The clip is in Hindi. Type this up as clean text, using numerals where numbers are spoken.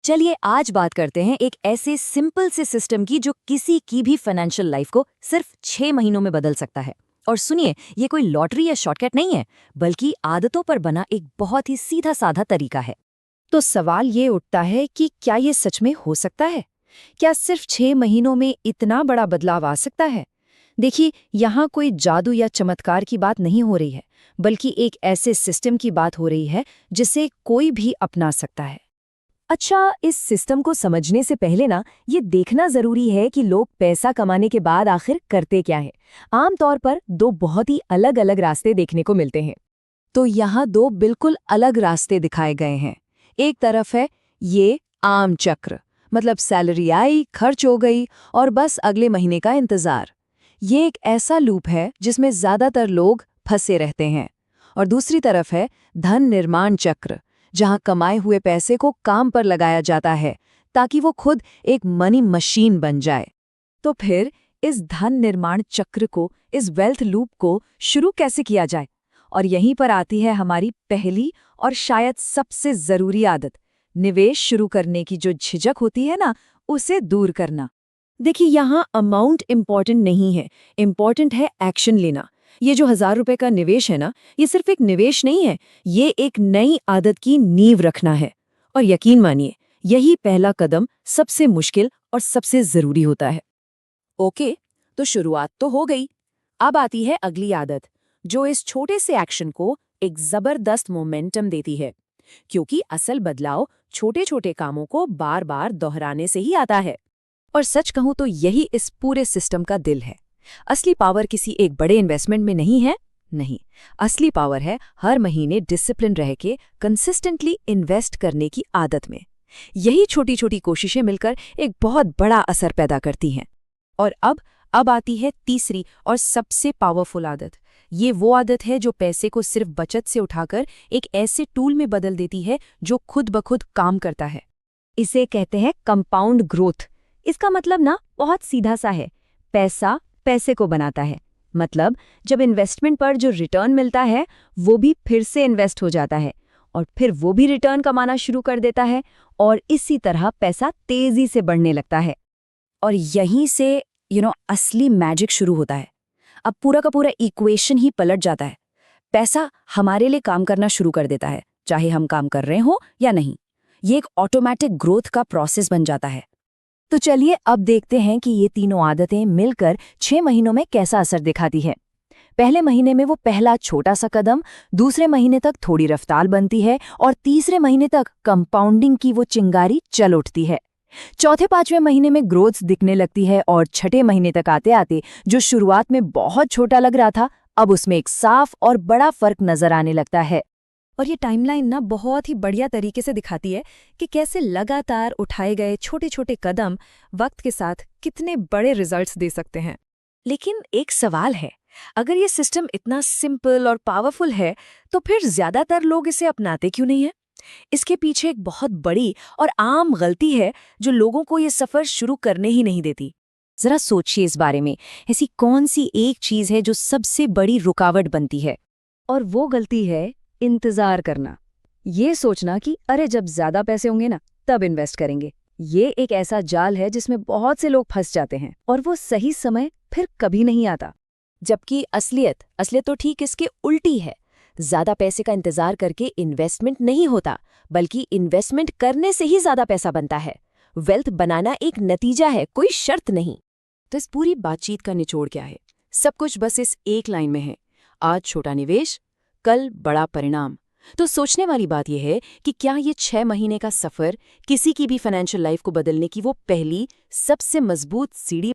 चलिए आज बात करते हैं एक ऐसे सिंपल से सिस्टम की जो किसी की भी फाइनेंशियल लाइफ को सिर्फ 6 महीनों में बदल सकता है। और सुनिए, ये कोई लॉटरी या शॉर्टकट नहीं है, बल्कि आदतों पर बना एक बहुत ही सीधा साधा तरीका है। तो सवाल ये उठता है कि क्या ये सच में हो सकता है? क्या सिर्फ 6 महीनों में इतना बड़ा बदलाव आ सकता है? देखिए, यहाँ कोई जादू या चमत्कार की बात नहीं हो रही है, बल्कि एक ऐसे सिस्टम की बात हो रही है जिसे कोई भी अपना सकता है। अच्छा, इस सिस्टम को समझने से पहले ना ये देखना जरूरी है कि लोग पैसा कमाने के बाद आखिर करते क्या है। आमतौर पर दो बहुत ही अलग अलग रास्ते देखने को मिलते हैं। तो यहाँ दो बिल्कुल अलग रास्ते दिखाए गए हैं। एक तरफ है ये आम चक्र, मतलब सैलरी आई, खर्च हो गई और बस अगले महीने का इंतजार। ये एक ऐसा लूप है जिसमें ज्यादातर लोग फंसे रहते हैं। और दूसरी तरफ है धन निर्माण चक्र, जहां कमाए हुए पैसे को काम पर लगाया जाता है ताकि वो खुद एक मनी मशीन बन जाए। तो फिर इस धन निर्माण चक्र को, इस वेल्थ लूप को शुरू कैसे किया जाए? और यहीं पर आती है हमारी पहली और शायद सबसे जरूरी आदत, निवेश शुरू करने की जो झिझक होती है ना, उसे दूर करना। देखिए, यहाँ अमाउंट इम्पॉर्टेंट नहीं है, इम्पॉर्टेंट है एक्शन लेना। ये जो 1000 रुपए का निवेश है ना, ये सिर्फ एक निवेश नहीं है, ये एक नई आदत की नींव रखना है। और यकीन मानिए, यही पहला कदम सबसे मुश्किल और सबसे जरूरी होता है। ओके, तो शुरुआत तो हो गई। अब आती है अगली आदत, जो इस छोटे से एक्शन को एक जबरदस्त मोमेंटम देती है, क्योंकि असल बदलाव छोटे छोटे कामों को बार बार दोहराने से ही आता है। और सच कहूं तो यही इस पूरे सिस्टम का दिल है। असली पावर किसी एक बड़े इन्वेस्टमेंट में नहीं है, नहीं। असली पावर है हर महीने डिसिप्लिन रह के कंसिस्टेंटली इन्वेस्ट करने की आदत में। यही छोटी छोटी कोशिशें मिलकर एक बहुत बड़ा असर पैदा करती हैं। और अब आती है तीसरी और सबसे पावरफुल आदत। ये वो आदत है जो पैसे को सिर्फ बचत से उठाकर एक ऐसे टूल में बदल देती है जो खुद ब खुद काम करता है। इसे कहते हैं कंपाउंड ग्रोथ। इसका मतलब ना बहुत सीधा सा है, पैसा पैसे को बनाता है। मतलब जब इन्वेस्टमेंट पर जो रिटर्न मिलता है वो भी फिर से इन्वेस्ट हो जाता है और फिर वो भी रिटर्न कमाना शुरू कर देता है और इसी तरह पैसा तेजी से बढ़ने लगता है। और यहीं से असली मैजिक शुरू होता है। अब पूरा का पूरा इक्वेशन ही पलट जाता है। पैसा हमारे लिए काम करना शुरू कर देता है, चाहे हम काम कर रहे हो या नहीं। ये एक ऑटोमेटिक ग्रोथ का प्रोसेस बन जाता है। तो चलिए अब देखते हैं कि ये तीनों आदतें मिलकर 6 महीनों में कैसा असर दिखाती है। पहले महीने में वो पहला छोटा सा कदम, दूसरे महीने तक थोड़ी रफ्तार बनती है और तीसरे महीने तक कंपाउंडिंग की वो चिंगारी चल उठती है। चौथे पांचवें महीने में ग्रोथ दिखने लगती है और छठे महीने तक आते आते जो शुरुआत में बहुत छोटा लग रहा था, अब उसमें एक साफ और बड़ा फर्क नजर आने लगता है। और ये टाइमलाइन ना बहुत ही बढ़िया तरीके से दिखाती है कि कैसे लगातार उठाए गए छोटे छोटे कदम वक्त के साथ कितने बड़े रिजल्ट्स दे सकते हैं। लेकिन एक सवाल है, अगर ये सिस्टम इतना सिंपल और पावरफुल है तो फिर ज्यादातर लोग इसे अपनाते क्यों नहीं है? इसके पीछे एक बहुत बड़ी और आम गलती है जो लोगों को ये सफर शुरू करने ही नहीं देती। जरा सोचिए इस बारे में, ऐसी कौन सी एक चीज है जो सबसे बड़ी रुकावट बनती है? और वो गलती है इंतजार करना। ये सोचना कि अरे जब ज्यादा पैसे होंगे ना तब इन्वेस्ट करेंगे। ये एक ऐसा जाल है जिसमें बहुत से लोग फंस जाते हैं और वो सही समय फिर कभी नहीं आता। जबकि असलियत तो ठीक इसके उल्टी है। ज्यादा पैसे का इंतजार करके इन्वेस्टमेंट नहीं होता, बल्कि इन्वेस्टमेंट करने से ही ज्यादा पैसा बनता है। वेल्थ बनाना एक नतीजा है, कोई शर्त नहीं। तो इस पूरी बातचीत का निचोड़ क्या है? सब कुछ बस इस एक लाइन में है, आज छोटा निवेश, कल बड़ा परिणाम। तो सोचने वाली बात यह है कि क्या ये 6 महीने का सफर किसी की भी फाइनेंशियल लाइफ को बदलने की वो पहली सबसे मजबूत सीढ़ी